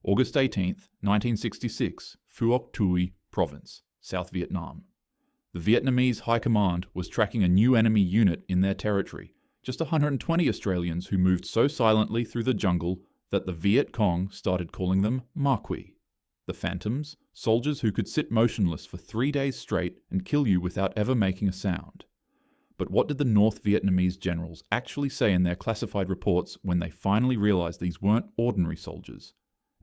August 18th, 1966, Phuoc Tuy Province, South Vietnam. The Vietnamese High Command was tracking a new enemy unit in their territory, just 120 Australians who moved so silently through the jungle that the Viet Cong started calling them ma-qui. The Phantoms, soldiers who could sit motionless for 3 days straight and kill you without ever making a sound. But what did the North Vietnamese generals actually say in their classified reports when they finally realized these weren't ordinary soldiers?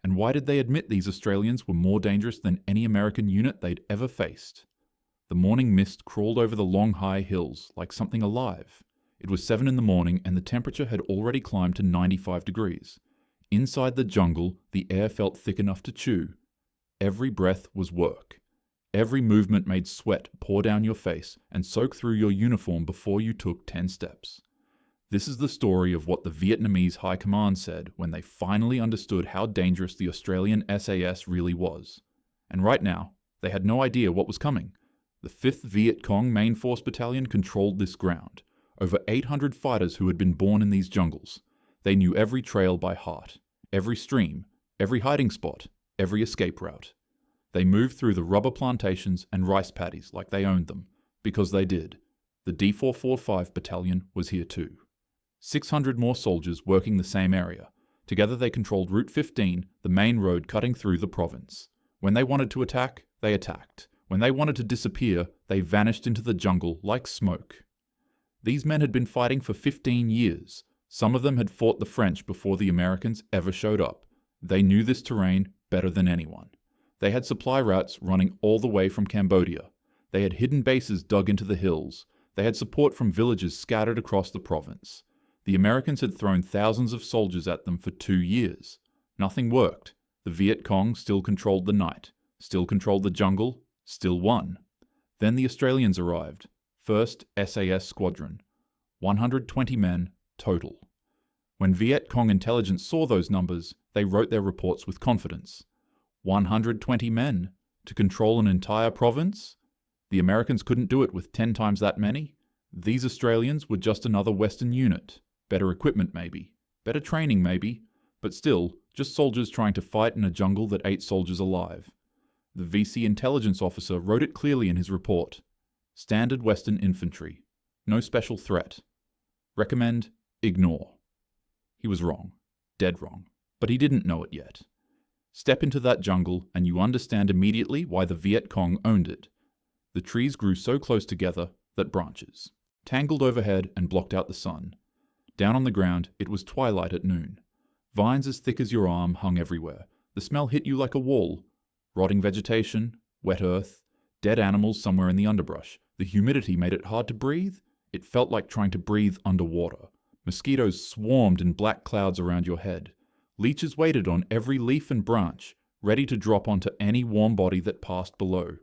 And why did they admit these Australians were more dangerous than any American unit they'd ever faced? The morning mist crawled over the long high hills like something alive. It was 7 in the morning and the temperature had already climbed to 95 degrees. Inside the jungle, the air felt thick enough to chew. Every breath was work. Every movement made sweat pour down your face and soak through your uniform before you took 10 steps. This is the story of what the Vietnamese High Command said when they finally understood how dangerous the Australian SAS really was. And right now, they had no idea what was coming. The 5th Viet Cong Main Force Battalion controlled this ground. Over 800 fighters who had been born in these jungles. They knew every trail by heart, every stream, every hiding spot, every escape route. They moved through the rubber plantations and rice paddies like they owned them, because they did. The D445 Battalion was here too. 600 more soldiers working the same area. Together they controlled Route 15, the main road cutting through the province. When they wanted to attack, they attacked. When they wanted to disappear, they vanished into the jungle like smoke. These men had been fighting for 15 years. Some of them had fought the French before the Americans ever showed up. They knew this terrain better than anyone. They had supply routes running all the way from Cambodia. They had hidden bases dug into the hills. They had support from villages scattered across the province. The Americans had thrown thousands of soldiers at them for 2 years. Nothing worked. The Viet Cong still controlled the night, still controlled the jungle, still won. Then the Australians arrived. 1st SAS Squadron. 120 men total. When Viet Cong intelligence saw those numbers, they wrote their reports with confidence. 120 men to control an entire province? The Americans couldn't do it with 10 times that many. These Australians were just another Western unit. Better equipment maybe, better training maybe, but still, just soldiers trying to fight in a jungle that ate soldiers alive. The VC intelligence officer wrote it clearly in his report. Standard Western infantry. No special threat. Recommend ignore. He was wrong. Dead wrong. But he didn't know it yet. Step into that jungle and you understand immediately why the Viet Cong owned it. The trees grew so close together that branches tangled overhead and blocked out the sun. Down on the ground, it was twilight at noon. Vines as thick as your arm hung everywhere. The smell hit you like a wall. Rotting vegetation, wet earth, dead animals somewhere in the underbrush. The humidity made it hard to breathe. It felt like trying to breathe underwater. Mosquitoes swarmed in black clouds around your head. Leeches waited on every leaf and branch, ready to drop onto any warm body that passed below.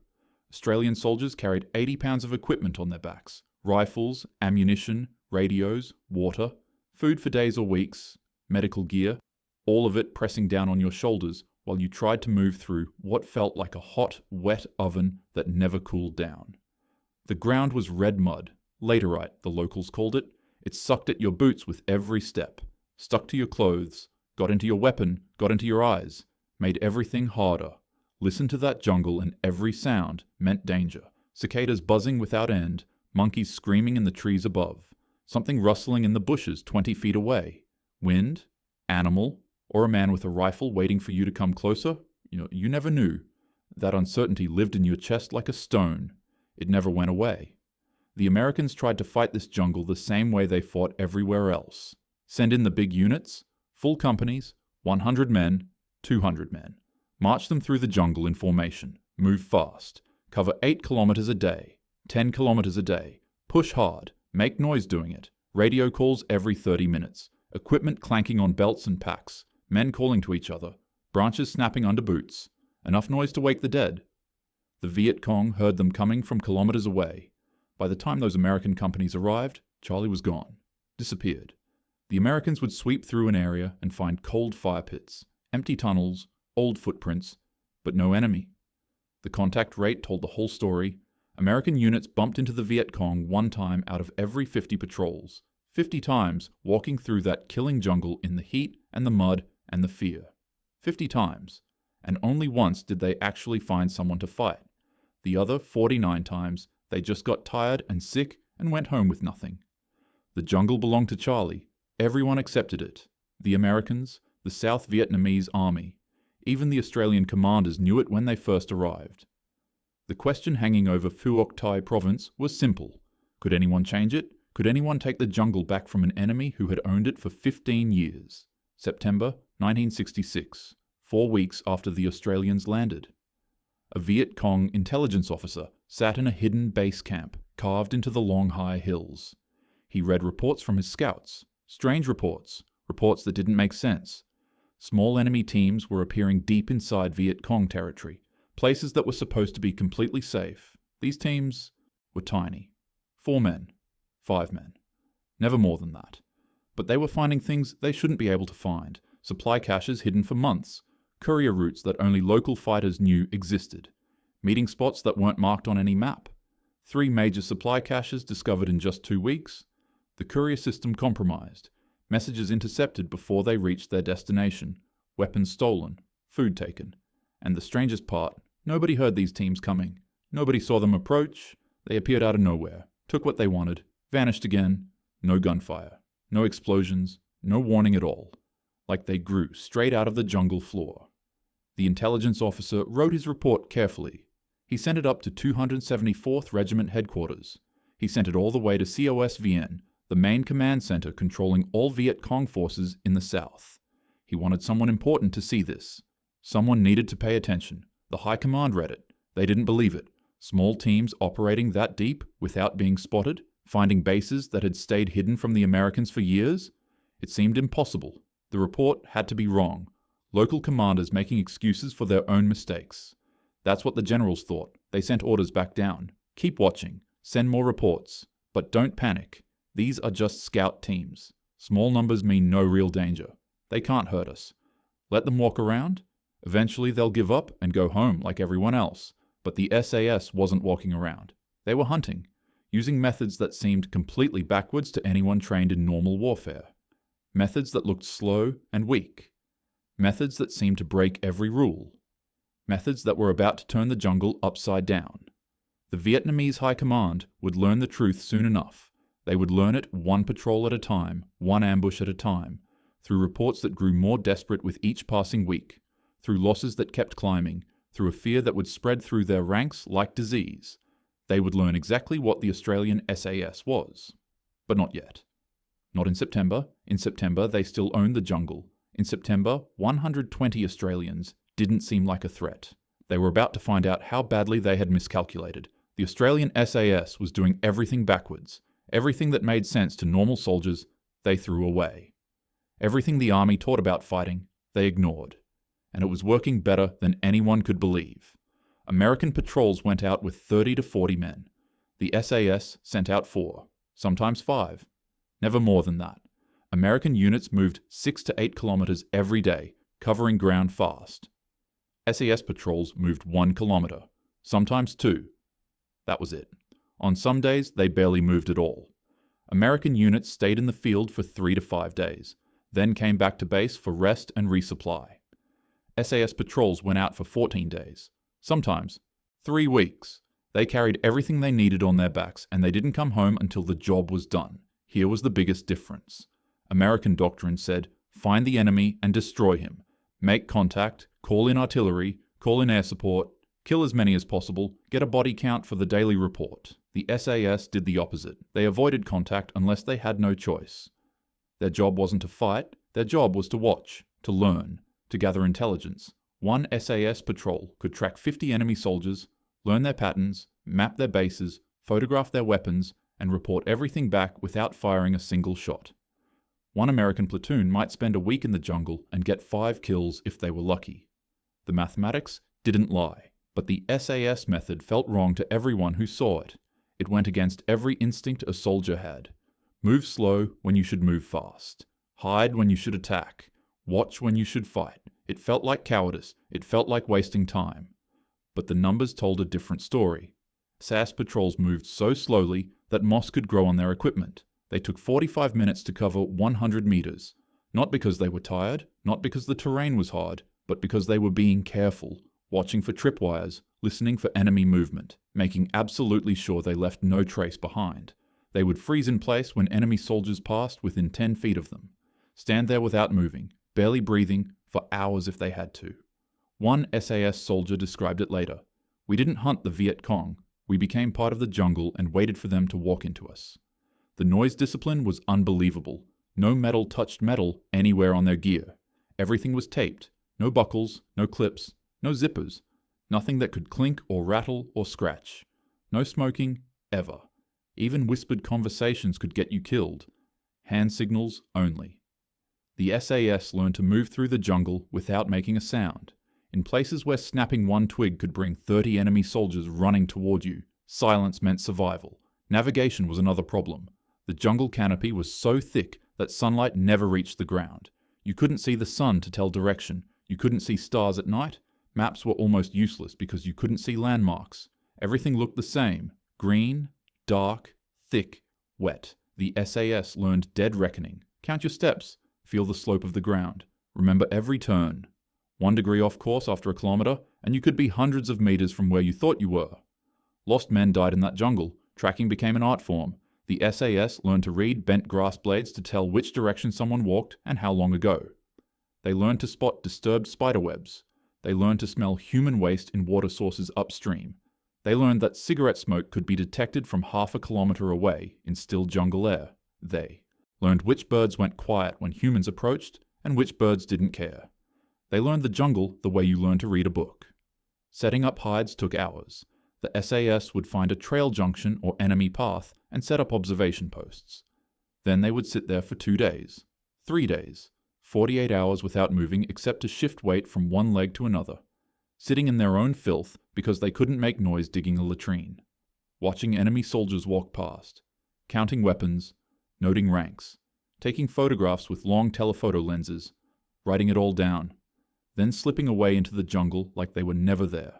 Australian soldiers carried 80 pounds of equipment on their backs. Rifles, ammunition, radios, water, food for days or weeks, medical gear, all of it pressing down on your shoulders while you tried to move through what felt like a hot, wet oven that never cooled down. The ground was red mud, laterite, the locals called it. It sucked at your boots with every step, stuck to your clothes, got into your weapon, got into your eyes, made everything harder. Listen to that jungle and every sound meant danger. Cicadas buzzing without end, monkeys screaming in the trees above, something rustling in the bushes 20 feet away. Wind, animal, or a man with a rifle waiting for you to come closer? You never knew. That uncertainty lived in your chest like a stone. It never went away. The Americans tried to fight this jungle the same way they fought everywhere else. Send in the big units, full companies, 100 men, 200 men. March them through the jungle in formation. Move fast. Cover 8 kilometers a day, 10 kilometers a day. Push hard. Make noise doing it. Radio calls every 30 minutes. Equipment clanking on belts and packs. Men calling to each other. Branches snapping under boots. Enough noise to wake the dead. The Viet Cong heard them coming from kilometers away. By the time those American companies arrived, Charlie was gone. Disappeared. The Americans would sweep through an area and find cold fire pits, empty tunnels, old footprints, but no enemy. The contact rate told the whole story. American units bumped into the Viet Cong 1 time out of every 50 patrols. 50 times walking through that killing jungle in the heat and the mud and the fear. 50 times, and only once did they actually find someone to fight. The other 49 times, they just got tired and sick and went home with nothing. The jungle belonged to Charlie. Everyone accepted it. The Americans, the South Vietnamese army, even the Australian commanders knew it when they first arrived. The question hanging over Phuoc Tuy Province was simple. Could anyone change it? Could anyone take the jungle back from an enemy who had owned it for 15 years? September 1966, 4 weeks after the Australians landed. A Viet Cong intelligence officer sat in a hidden base camp carved into the long high hills. He read reports from his scouts, strange reports, reports that didn't make sense. Small enemy teams were appearing deep inside Viet Cong territory, places that were supposed to be completely safe. These teams were tiny. 4 men, 5 men, never more than that. But they were finding things they shouldn't be able to find, supply caches hidden for months, courier routes that only local fighters knew existed, meeting spots that weren't marked on any map, 3 major supply caches discovered in just 2 weeks, the courier system compromised, messages intercepted before they reached their destination, weapons stolen, food taken, and the strangest part, nobody heard these teams coming. Nobody saw them approach. They appeared out of nowhere, took what they wanted, vanished again. No gunfire, no explosions, no warning at all. Like they grew straight out of the jungle floor. The intelligence officer wrote his report carefully. He sent it up to 274th Regiment headquarters. He sent it all the way to COS Vienne, the main command center controlling all Viet Cong forces in the south. He wanted someone important to see this. Someone needed to pay attention. The High Command read it. They didn't believe it. Small teams operating that deep without being spotted, finding bases that had stayed hidden from the Americans for years? It seemed impossible. The report had to be wrong. Local commanders making excuses for their own mistakes. That's what the generals thought. They sent orders back down. Keep watching. Send more reports. But don't panic. These are just scout teams. Small numbers mean no real danger. They can't hurt us. Let them walk around. Eventually they'll give up and go home like everyone else. But the SAS wasn't walking around. They were hunting, using methods that seemed completely backwards to anyone trained in normal warfare. Methods that looked slow and weak. Methods that seemed to break every rule. Methods that were about to turn the jungle upside down. The Vietnamese High Command would learn the truth soon enough. They would learn it one patrol at a time, one ambush at a time, through reports that grew more desperate with each passing week, through losses that kept climbing, through a fear that would spread through their ranks like disease. They would learn exactly what the Australian SAS was. But not yet. Not in September. In September, they still owned the jungle. In September, 120 Australians didn't seem like a threat. They were about to find out how badly they had miscalculated. The Australian SAS was doing everything backwards. Everything that made sense to normal soldiers, they threw away. Everything the army taught about fighting, they ignored. And it was working better than anyone could believe. American patrols went out with 30 to 40 men. The SAS sent out 4, sometimes 5. Never more than that. American units moved 6 to 8 kilometers every day, covering ground fast. SAS patrols moved 1 kilometer, sometimes 2. That was it. On some days, they barely moved at all. American units stayed in the field for 3 to 5 days, then came back to base for rest and resupply. SAS patrols went out for 14 days, sometimes 3 weeks. They carried everything they needed on their backs, and they didn't come home until the job was done. Here was the biggest difference. American doctrine said, find the enemy and destroy him. Make contact, call in artillery, call in air support, kill as many as possible, get a body count for the daily report. The SAS did the opposite. They avoided contact unless they had no choice. Their job wasn't to fight, their job was to watch, to learn, to gather intelligence. One SAS patrol could track 50 enemy soldiers, learn their patterns, map their bases, photograph their weapons, and report everything back without firing a single shot. One American platoon might spend a week in the jungle and get 5 kills if they were lucky. The mathematics didn't lie, but the SAS method felt wrong to everyone who saw it. It went against every instinct a soldier had. Move slow when you should move fast. Hide when you should attack. Watch when you should fight. It felt like cowardice. It felt like wasting time. But the numbers told a different story. SAS patrols moved so slowly that moss could grow on their equipment. They took 45 minutes to cover 100 meters. Not because they were tired, not because the terrain was hard, but because they were being careful, watching for tripwires, listening for enemy movement, making absolutely sure they left no trace behind. They would freeze in place when enemy soldiers passed within 10 feet of them, stand there without moving, barely breathing, for hours if they had to. One SAS soldier described it later. "We didn't hunt the Viet Cong. We became part of the jungle and waited for them to walk into us." The noise discipline was unbelievable. No metal touched metal anywhere on their gear. Everything was taped. No buckles, no clips, no zippers. Nothing that could clink or rattle or scratch. No smoking, ever. Even whispered conversations could get you killed. Hand signals only. The SAS learned to move through the jungle without making a sound. In places where snapping one twig could bring 30 enemy soldiers running toward you, silence meant survival. Navigation was another problem. The jungle canopy was so thick that sunlight never reached the ground. You couldn't see the sun to tell direction. You couldn't see stars at night. Maps were almost useless because you couldn't see landmarks. Everything looked the same. Green, dark, thick, wet. The SAS learned dead reckoning. Count your steps. Feel the slope of the ground. Remember every turn. 1 degree off course after a kilometer, and you could be hundreds of meters from where you thought you were. Lost men died in that jungle. Tracking became an art form. The SAS learned to read bent grass blades to tell which direction someone walked and how long ago. They learned to spot disturbed spiderwebs. They learned to smell human waste in water sources upstream. They learned that cigarette smoke could be detected from half a kilometer away in still jungle air. They learned which birds went quiet when humans approached and which birds didn't care. They learned the jungle the way you learn to read a book. Setting up hides took hours. The SAS would find a trail junction or enemy path and set up observation posts. Then they would sit there for 2 days, 3 days, 48 hours without moving except to shift weight from one leg to another, sitting in their own filth because they couldn't make noise digging a latrine, watching enemy soldiers walk past, counting weapons, noting ranks, taking photographs with long telephoto lenses, writing it all down, then slipping away into the jungle like they were never there.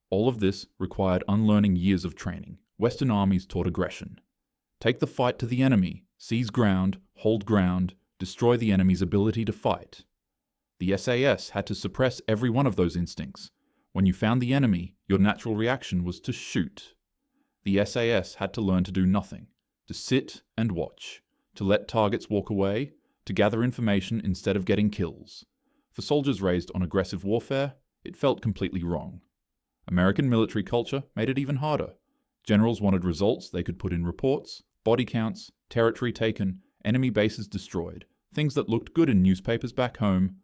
All of this required unlearning years of training. Western armies taught aggression. Take the fight to the enemy, seize ground, hold ground, destroy the enemy's ability to fight. The SAS had to suppress every one of those instincts. When you found the enemy, your natural reaction was to shoot. The SAS had to learn to do nothing, to sit and watch, to let targets walk away, to gather information instead of getting kills. For soldiers raised on aggressive warfare, it felt completely wrong. American military culture made it even harder. Generals wanted results they could put in reports, body counts, territory taken, enemy bases destroyed, things that looked good in newspapers back home.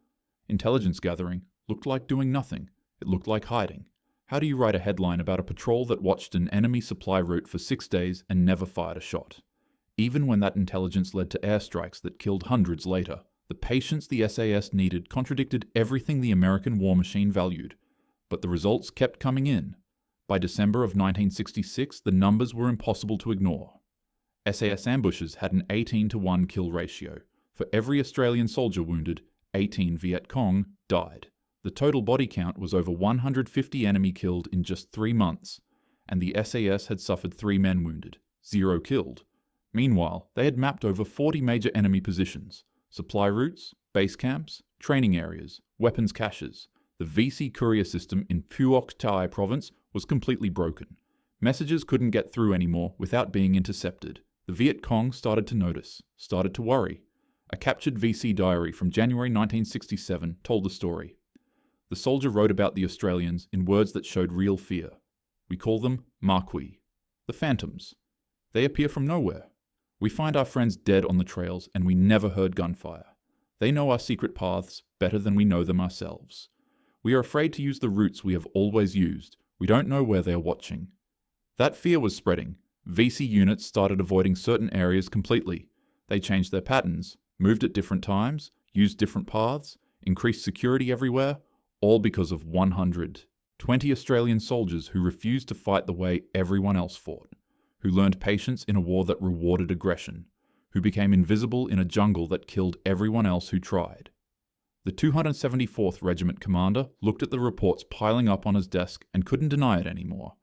Intelligence gathering looked like doing nothing. It looked like hiding. How do you write a headline about a patrol that watched an enemy supply route for 6 days and never fired a shot? Even when that intelligence led to airstrikes that killed hundreds later, the patience the SAS needed contradicted everything the American war machine valued. But the results kept coming in. By December of 1966, the numbers were impossible to ignore. SAS ambushes had an 18-to-1 kill ratio. For every Australian soldier wounded, 18 Viet Cong died. The total body count was over 150 enemy killed in just 3 months, and the SAS had suffered 3 men wounded, 0 killed. Meanwhile, they had mapped over 40 major enemy positions, supply routes, base camps, training areas, weapons caches. The VC courier system in Phuoc Tuy Province was completely broken. Messages couldn't get through anymore without being intercepted. The Viet Cong started to notice, started to worry. A captured VC diary from January 1967 told the story. The soldier wrote about the Australians in words that showed real fear. We call them ma-qui, the phantoms. They appear from nowhere. We find our friends dead on the trails and we never heard gunfire. They know our secret paths better than we know them ourselves. We are afraid to use the routes we have always used. We don't know where they are watching. That fear was spreading. VC units started avoiding certain areas completely. They changed their patterns, moved at different times, used different paths, increased security everywhere, all because of 120 Australian soldiers who refused to fight the way everyone else fought, who learned patience in a war that rewarded aggression, who became invisible in a jungle that killed everyone else who tried. The 274th Regiment commander looked at the reports piling up on his desk and couldn't deny it anymore.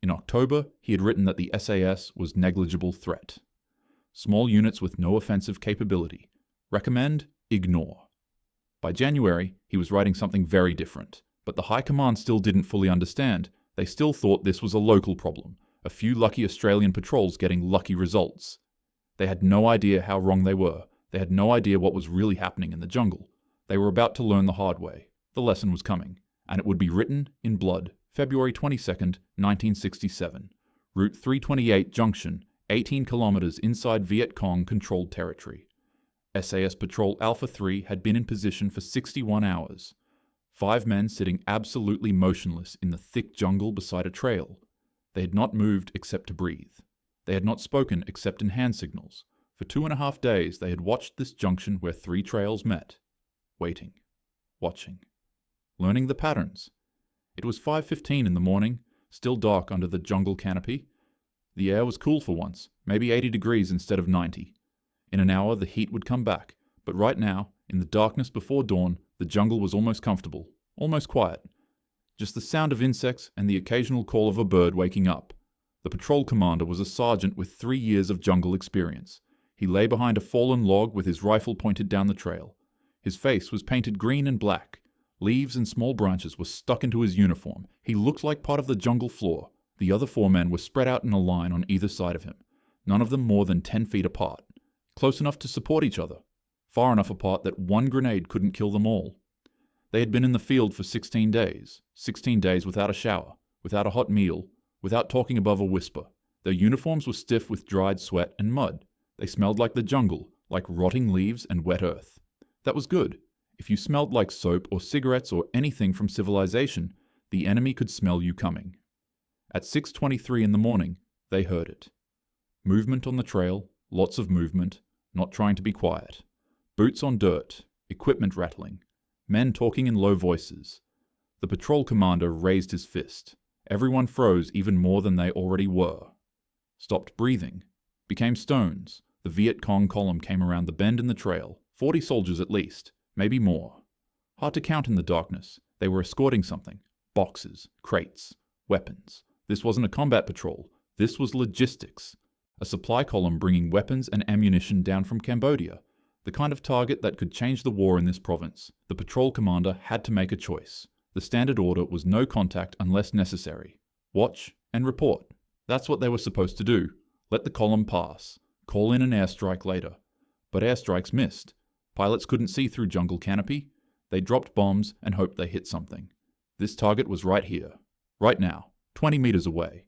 In October, he had written that the SAS was negligible threat. Small units with no offensive capability. Recommend, ignore. By January, he was writing something very different. But the High Command still didn't fully understand. They still thought this was a local problem, a few lucky Australian patrols getting lucky results. They had no idea how wrong they were. They had no idea what was really happening in the jungle. They were about to learn the hard way. The lesson was coming, and it would be written in blood. February 22nd, 1967. Route 328 Junction, 18 kilometers inside Viet Cong controlled territory. SAS Patrol Alpha 3 had been in position for 61 hours. 5 men sitting absolutely motionless in the thick jungle beside a trail. They had not moved except to breathe. They had not spoken except in hand signals. For 2.5 days they had watched this junction where 3 trails met. Waiting. Watching. Learning the patterns. It was 5:15 in the morning, still dark under the jungle canopy. The air was cool for once, maybe 80 degrees instead of 90. In an hour the heat would come back, but right now, in the darkness before dawn, the jungle was almost comfortable, almost quiet. Just the sound of insects and the occasional call of a bird waking up. The patrol commander was a sergeant with 3 years of jungle experience. He lay behind a fallen log with his rifle pointed down the trail. His face was painted green and black. Leaves and small branches were stuck into his uniform. He looked like part of the jungle floor. The other 4 men were spread out in a line on either side of him, none of them more than 10 feet apart, close enough to support each other, far enough apart that one grenade couldn't kill them all. They had been in the field for 16 days without a shower, without a hot meal, without talking above a whisper. Their uniforms were stiff with dried sweat and mud. They smelled like the jungle, like rotting leaves and wet earth. That was good. If you smelled like soap or cigarettes or anything from civilization, the enemy could smell you coming. At 6:23 in the morning, they heard it. Movement on the trail, lots of movement, not trying to be quiet. Boots on dirt, equipment rattling, men talking in low voices. The patrol commander raised his fist. Everyone froze even more than they already were. Stopped breathing. Became stones. The Viet Cong column came around the bend in the trail. 40 soldiers at least, maybe more. Hard to count in the darkness. They were escorting something. Boxes, crates, weapons. This wasn't a combat patrol. This was logistics. A supply column bringing weapons and ammunition down from Cambodia. The kind of target that could change the war in this province. The patrol commander had to make a choice. The standard order was no contact unless necessary. Watch and report. That's what they were supposed to do. Let the column pass. Call in an airstrike later. But airstrikes missed. Pilots couldn't see through jungle canopy. They dropped bombs and hoped they hit something. This target was right here. Right now. 20 meters away.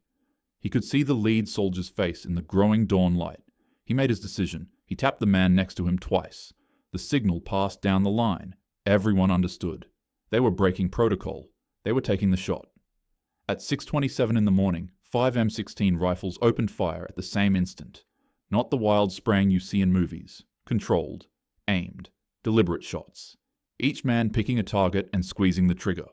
He could see the lead soldier's face in the growing dawn light. He made his decision. He tapped the man next to him twice. The signal passed down the line. Everyone understood. They were breaking protocol. They were taking the shot. At 6:27 in the morning, 5 M16 rifles opened fire at the same instant. Not the wild spraying you see in movies. Controlled. Aimed. Deliberate shots. Each man picking a target and squeezing the trigger.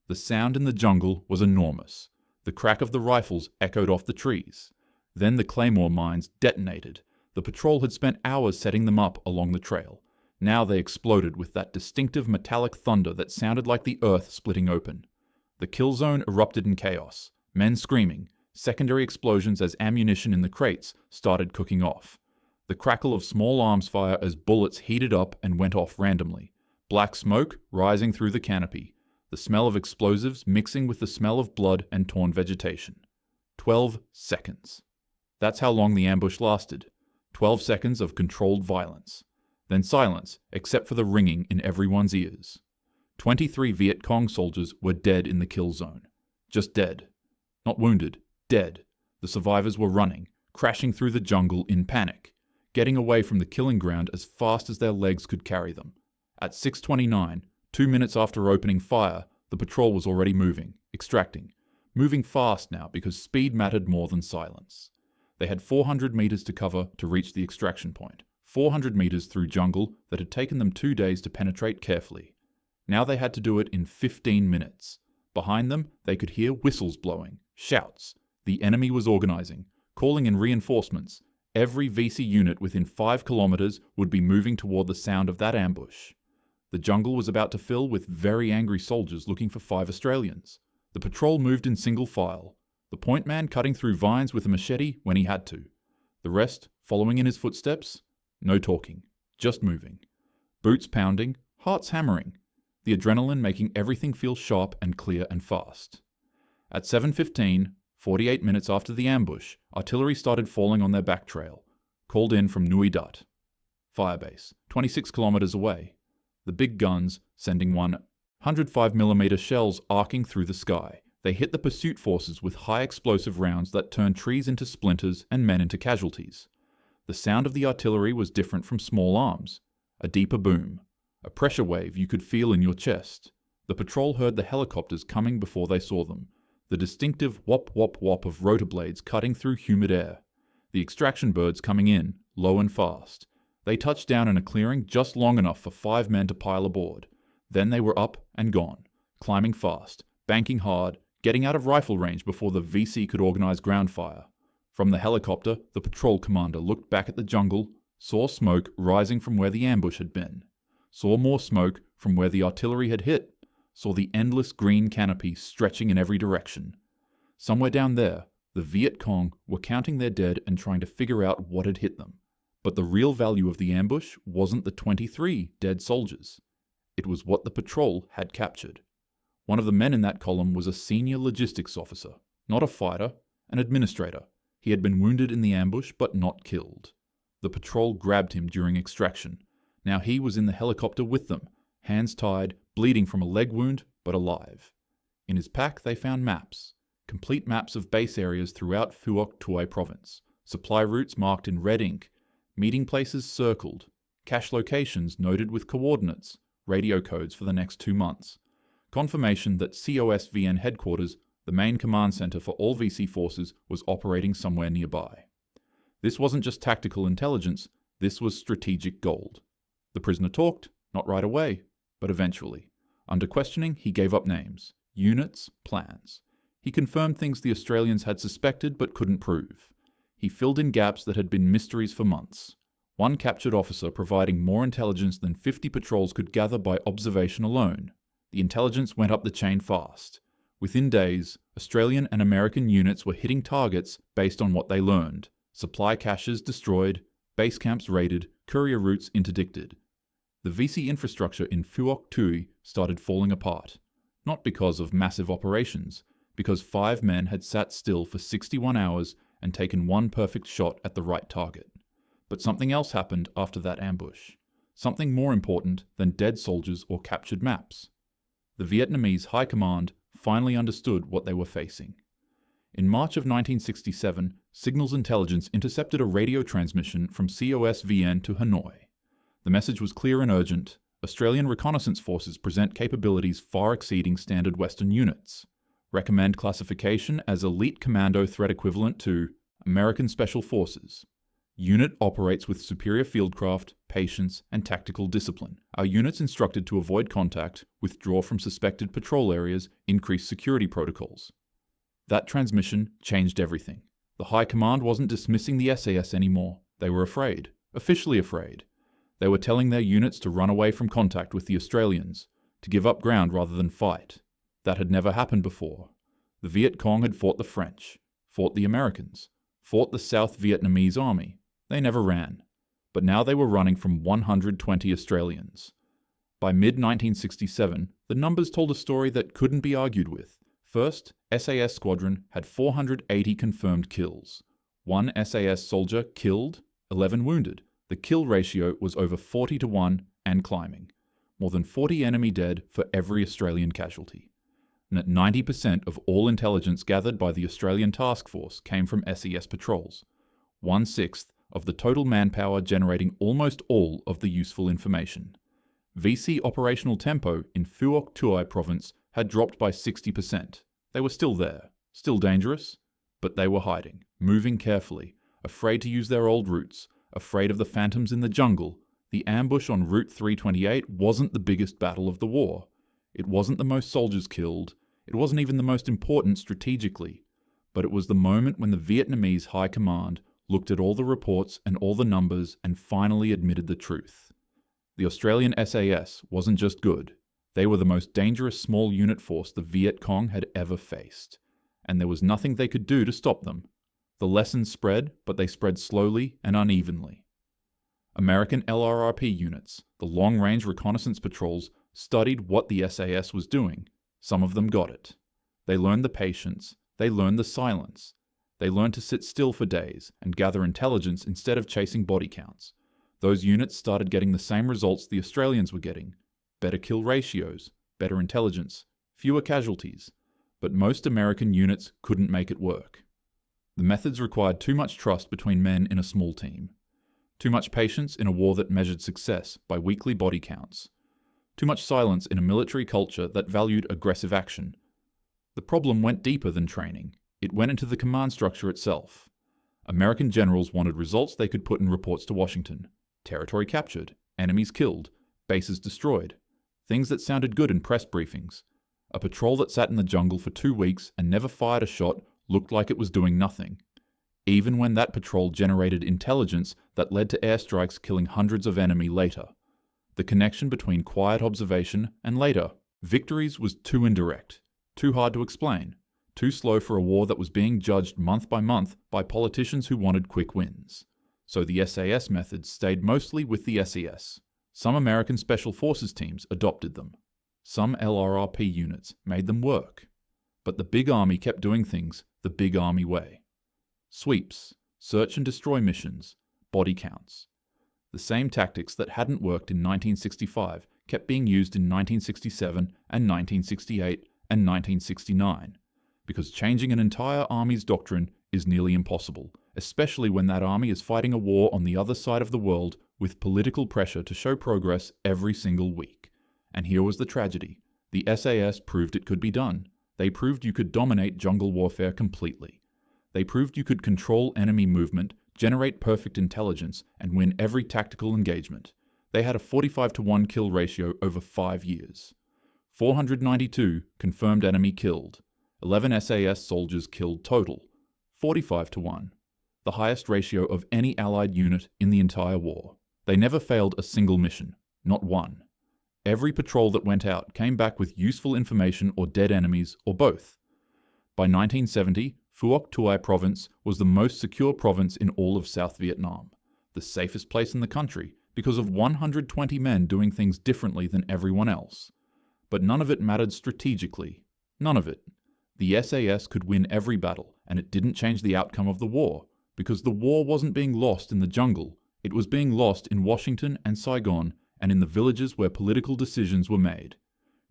The sound in the jungle was enormous. The crack of the rifles echoed off the trees. Then the claymore mines detonated. The patrol had spent hours setting them up along the trail. Now they exploded with that distinctive metallic thunder that sounded like the earth splitting open. The kill zone erupted in chaos. Men screaming. Secondary explosions as ammunition in the crates started cooking off. The crackle of small arms fire as bullets heated up and went off randomly. Black smoke rising through the canopy. The smell of explosives mixing with the smell of blood and torn vegetation. 12 seconds. That's how long the ambush lasted. 12 seconds of controlled violence. Then silence, except for the ringing in everyone's ears. 23 Viet Cong soldiers were dead in the kill zone. Just dead. Not wounded. Dead. The survivors were running, crashing through the jungle in panic, getting away from the killing ground as fast as their legs could carry them. At 6:29, 2 minutes after opening fire, the patrol was already moving, extracting. Moving fast now because speed mattered more than silence. They had 400 meters to cover to reach the extraction point. 400 meters through jungle that had taken them 2 days to penetrate carefully. Now they had to do it in 15 minutes. Behind them, they could hear whistles blowing, shouts. The enemy was organizing, calling in reinforcements. Every VC unit within 5 kilometers would be moving toward the sound of that ambush. The jungle was about to fill with very angry soldiers looking for 5 Australians. The patrol moved in single file. The point man cutting through vines with a machete when he had to. The rest following in his footsteps. No talking, just moving. Boots pounding, Hearts hammering, the adrenaline making everything feel sharp and clear and fast. At 7:15, 48 minutes after the ambush, artillery started falling on their back trail, called in from Nui Dat Firebase, 26 kilometers away. The big guns sending 105mm shells arcing through the sky. They hit the pursuit forces with high explosive rounds that turned trees into splinters and men into casualties. The sound of the artillery was different from small arms. A deeper boom. A pressure wave you could feel in your chest. The patrol heard the helicopters coming before they saw them. The distinctive whop whop whop of rotor blades cutting through humid air. The extraction birds coming in, low and fast. They touched down in a clearing just long enough for 5 men to pile aboard. Then they were up and gone, climbing fast, banking hard, getting out of rifle range before the VC could organize ground fire. From the helicopter, the patrol commander looked back at the jungle, saw smoke rising from where the ambush had been, saw more smoke from where the artillery had hit, saw the endless green canopy stretching in every direction. Somewhere down there, the Viet Cong were counting their dead and trying to figure out what had hit them. But the real value of the ambush wasn't the 23 dead soldiers. It was what the patrol had captured. One of the men in that column was a senior logistics officer, not a fighter, an administrator. He had been wounded in the ambush, but not killed. The patrol grabbed him during extraction. Now he was in the helicopter with them, hands tied, bleeding from a leg wound, but alive. In his pack they found maps, complete maps of base areas throughout Phuoc Tuy Province, supply routes marked in red ink, meeting places circled, cache locations noted with coordinates, radio codes for the next 2 months, confirmation that COSVN headquarters, the main command center for all VC forces, was operating somewhere nearby. This wasn't just tactical intelligence, this was strategic gold. The prisoner talked, not right away, but eventually. Under questioning, he gave up names, units, plans. He confirmed things the Australians had suspected but couldn't prove. He filled in gaps that had been mysteries for months. One captured officer providing more intelligence than 50 patrols could gather by observation alone. The intelligence went up the chain fast. Within days, Australian and American units were hitting targets based on what they learned. Supply caches destroyed, base camps raided, courier routes interdicted. The VC infrastructure in Phuoc Tuy started falling apart. Not because of massive operations, because 5 men had sat still for 61 hours and taken one perfect shot at the right target. But something else happened after that ambush. Something more important than dead soldiers or captured maps. The Vietnamese High Command finally understood what they were facing. In March of 1967, Signals Intelligence intercepted a radio transmission from COSVN to Hanoi. The message was clear and urgent. Australian reconnaissance forces present capabilities far exceeding standard Western units. Recommend classification as Elite Commando threat equivalent to American Special Forces. Unit operates with superior fieldcraft, patience, and tactical discipline. Our units instructed to avoid contact, withdraw from suspected patrol areas, increase security protocols. That transmission changed everything. The High Command wasn't dismissing the SAS anymore. They were afraid, officially afraid. They were telling their units to run away from contact with the Australians, to give up ground rather than fight. That had never happened before. The Viet Cong had fought the French, fought the Americans, fought the South Vietnamese army. They never ran. But now they were running from 120 Australians. By mid-1967, the numbers told a story that couldn't be argued with. First, SAS squadron had 480 confirmed kills. 1 SAS soldier killed, 11 wounded. The kill ratio was over 40 to 1 and climbing. More than 40 enemy dead for every Australian casualty. And 90% of all intelligence gathered by the Australian task force came from SES patrols. 1/6 of the total manpower generating almost all of the useful information. VC operational tempo in Phuoc Tuy Province had dropped by 60%. They were still there, still dangerous, but they were hiding, moving carefully, afraid to use their old routes, afraid of the phantoms in the jungle. The ambush on Route 328 wasn't the biggest battle of the war. It wasn't the most soldiers killed. It wasn't even the most important strategically. But it was the moment when the Vietnamese High Command looked at all the reports and all the numbers and finally admitted the truth. The Australian SAS wasn't just good. They were the most dangerous small unit force the Viet Cong had ever faced. And there was nothing they could do to stop them. The lessons spread, but they spread slowly and unevenly. American LRRP units, the long-range reconnaissance patrols, studied what the SAS was doing. Some of them got it. They learned the patience, they learned the silence. They learned to sit still for days and gather intelligence instead of chasing body counts. Those units started getting the same results the Australians were getting. Better kill ratios, better intelligence, fewer casualties. But most American units couldn't make it work. The methods required too much trust between men in a small team. Too much patience in a war that measured success by weekly body counts. Too much silence in a military culture that valued aggressive action. The problem went deeper than training. It went into the command structure itself. American generals wanted results they could put in reports to Washington. Territory captured, enemies killed, bases destroyed. Things that sounded good in press briefings. A patrol that sat in the jungle for 2 weeks and never fired a shot looked like it was doing nothing. Even when that patrol generated intelligence that led to airstrikes killing hundreds of enemy later. The connection between quiet observation and later victories was too indirect, too hard to explain, too slow for a war that was being judged month by politicians who wanted quick wins. So the SAS methods stayed mostly with the SAS. Some American Special Forces teams adopted them. Some LRRP units made them work. But the big army kept doing things the big army way. Sweeps, search and destroy missions, body counts. The same tactics that hadn't worked in 1965 kept being used in 1967 and 1968 and 1969, because changing an entire army's doctrine is nearly impossible, especially when that army is fighting a war on the other side of the world with political pressure to show progress every single week. And here was the tragedy. The SAS proved it could be done. They proved you could dominate jungle warfare completely. They proved you could control enemy movement, generate perfect intelligence, and win every tactical engagement. They had a 45-to-1 kill ratio over 5 years. 492 confirmed enemy killed. 11 SAS soldiers killed total. 45-to-1. The highest ratio of any Allied unit in the entire war. They never failed a single mission. Not one. Every patrol that went out came back with useful information or dead enemies, or both. By 1970, Phuoc Tuy Province was the most secure province in all of South Vietnam, the safest place in the country because of 120 men doing things differently than everyone else. But none of it mattered strategically. None of it. The SAS could win every battle, and it didn't change the outcome of the war, because the war wasn't being lost in the jungle, it was being lost in Washington and Saigon, and in the villages where political decisions were made.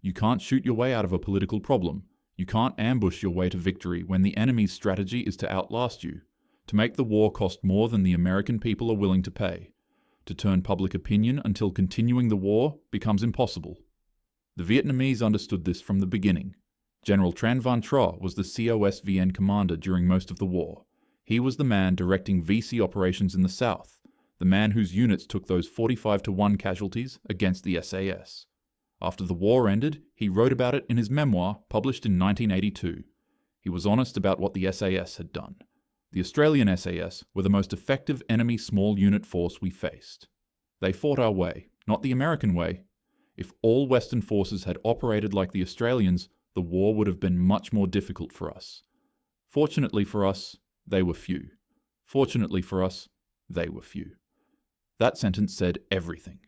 You can't shoot your way out of a political problem. You can't ambush your way to victory when the enemy's strategy is to outlast you, to make the war cost more than the American people are willing to pay, to turn public opinion until continuing the war becomes impossible. The Vietnamese understood this from the beginning. General Tran Van Tra was the COSVN commander during most of the war. He was the man directing VC operations in the south, the man whose units took those 45-to-1 casualties against the SAS. After the war ended, he wrote about it in his memoir published in 1982. He was honest about what the SAS had done. The Australian SAS were the most effective enemy small unit force we faced. They fought our way, not the American way. If all Western forces had operated like the Australians, the war would have been much more difficult for us. Fortunately for us, they were few. Fortunately for us, they were few. That sentence said everything.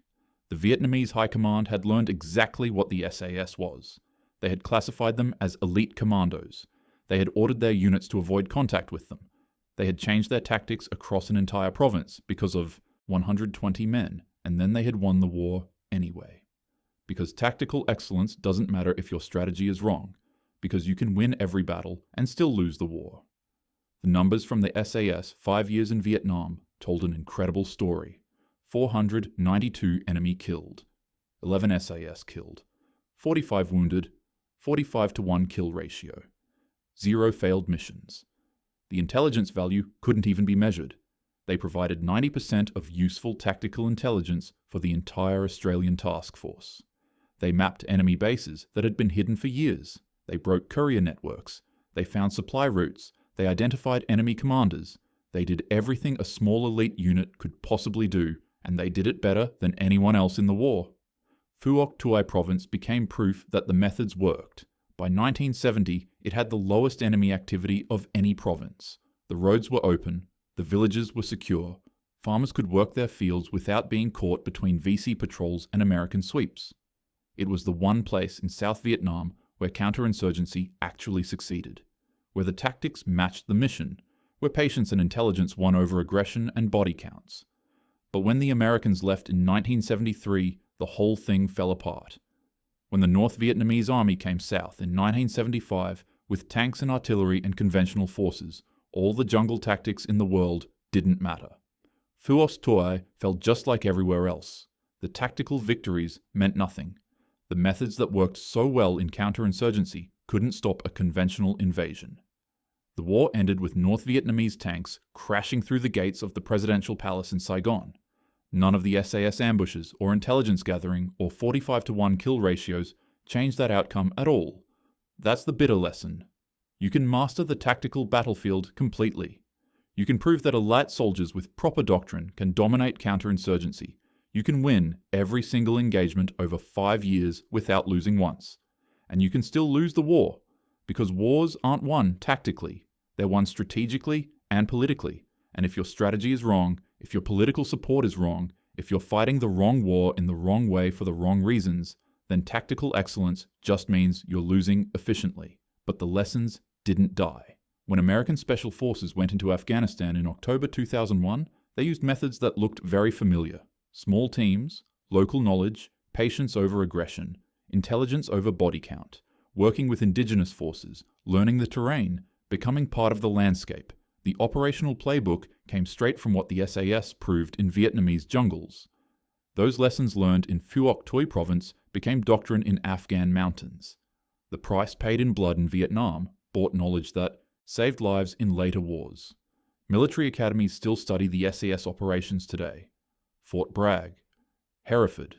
The Vietnamese High Command had learned exactly what the SAS was. They had classified them as elite commandos. They had ordered their units to avoid contact with them. They had changed their tactics across an entire province because of 120 men, and then they had won the war anyway. Because tactical excellence doesn't matter if your strategy is wrong, because you can win every battle and still lose the war. The numbers from the SAS 5 years in Vietnam told an incredible story. 492 enemy killed, 11 SAS killed, 45 wounded, 45-to-1 kill ratio, 0 failed missions. The intelligence value couldn't even be measured. They provided 90% of useful tactical intelligence for the entire Australian task force. They mapped enemy bases that had been hidden for years. They broke courier networks. They found supply routes. They identified enemy commanders. They did everything a small elite unit could possibly do, and they did it better than anyone else in the war. Phuoc Tuy Province became proof that the methods worked. By 1970, it had the lowest enemy activity of any province. The roads were open, the villages were secure, farmers could work their fields without being caught between VC patrols and American sweeps. It was the one place in South Vietnam where counterinsurgency actually succeeded, where the tactics matched the mission, where patience and intelligence won over aggression and body counts. But when the Americans left in 1973, the whole thing fell apart. When the North Vietnamese Army came south in 1975 with tanks and artillery and conventional forces, all the jungle tactics in the world didn't matter. Phuoc Tuy fell just like everywhere else. The tactical victories meant nothing. The methods that worked so well in counterinsurgency couldn't stop a conventional invasion. The war ended with North Vietnamese tanks crashing through the gates of the presidential palace in Saigon. None of the SAS ambushes or intelligence gathering or 45-to-1 kill ratios changed that outcome at all. That's the bitter lesson. You can master the tactical battlefield completely. You can prove that elite soldiers with proper doctrine can dominate counterinsurgency. You can win every single engagement over 5 years without losing once. And you can still lose the war, because wars aren't won tactically. They're won strategically and politically. And if your strategy is wrong, if your political support is wrong, if you're fighting the wrong war in the wrong way for the wrong reasons, then tactical excellence just means you're losing efficiently. But the lessons didn't die. When American Special Forces went into Afghanistan in October 2001, they used methods that looked very familiar. Small teams, local knowledge, patience over aggression, intelligence over body count, working with indigenous forces, learning the terrain, becoming part of the landscape. The operational playbook came straight from what the SAS proved in Vietnamese jungles. Those lessons learned in Phuoc Tuy Province became doctrine in Afghan mountains. The price paid in blood in Vietnam bought knowledge that saved lives in later wars. Military academies still study the SAS operations today. Fort Bragg, Hereford,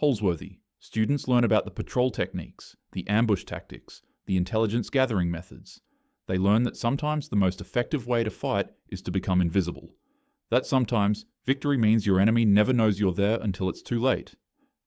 Holsworthy, students learn about the patrol techniques, the ambush tactics, the intelligence gathering methods. They learn that sometimes the most effective way to fight is to become invisible. That sometimes victory means your enemy never knows you're there until it's too late.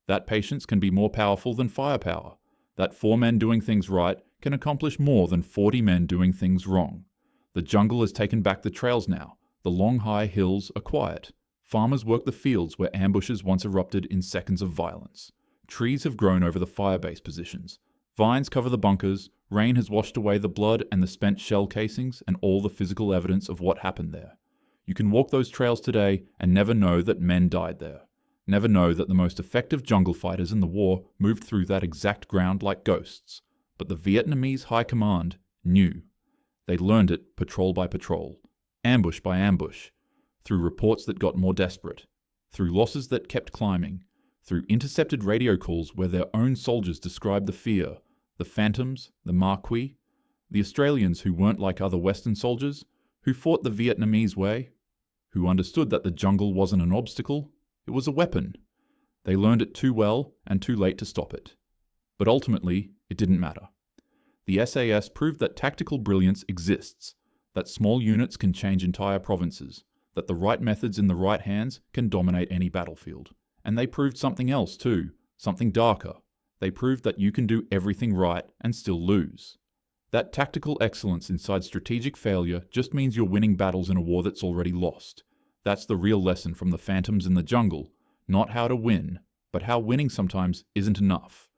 That patience can be more powerful than firepower. That 4 men doing things right can accomplish more than 40 men doing things wrong. The jungle has taken back the trails now. The long high hills are quiet. Farmers work the fields where ambushes once erupted in seconds of violence. Trees have grown over the firebase positions. Vines cover the bunkers. Rain has washed away the blood and the spent shell casings and all the physical evidence of what happened there. You can walk those trails today and never know that men died there. Never know that the most effective jungle fighters in the war moved through that exact ground like ghosts. But the Vietnamese High Command knew. They learned it patrol by patrol, ambush by ambush, through reports that got more desperate, through losses that kept climbing, through intercepted radio calls where their own soldiers described the fear, the phantoms, the ma-qui, the Australians who weren't like other Western soldiers, who fought the Vietnamese way, who understood that the jungle wasn't an obstacle, it was a weapon. They learned it too well and too late to stop it. But ultimately, it didn't matter. The SAS proved that tactical brilliance exists, that small units can change entire provinces, that the right methods in the right hands can dominate any battlefield. And they proved something else too, something darker. They proved that you can do everything right and still lose. That tactical excellence inside strategic failure just means you're winning battles in a war that's already lost. That's the real lesson from the phantoms in the jungle, not how to win, but how winning sometimes isn't enough.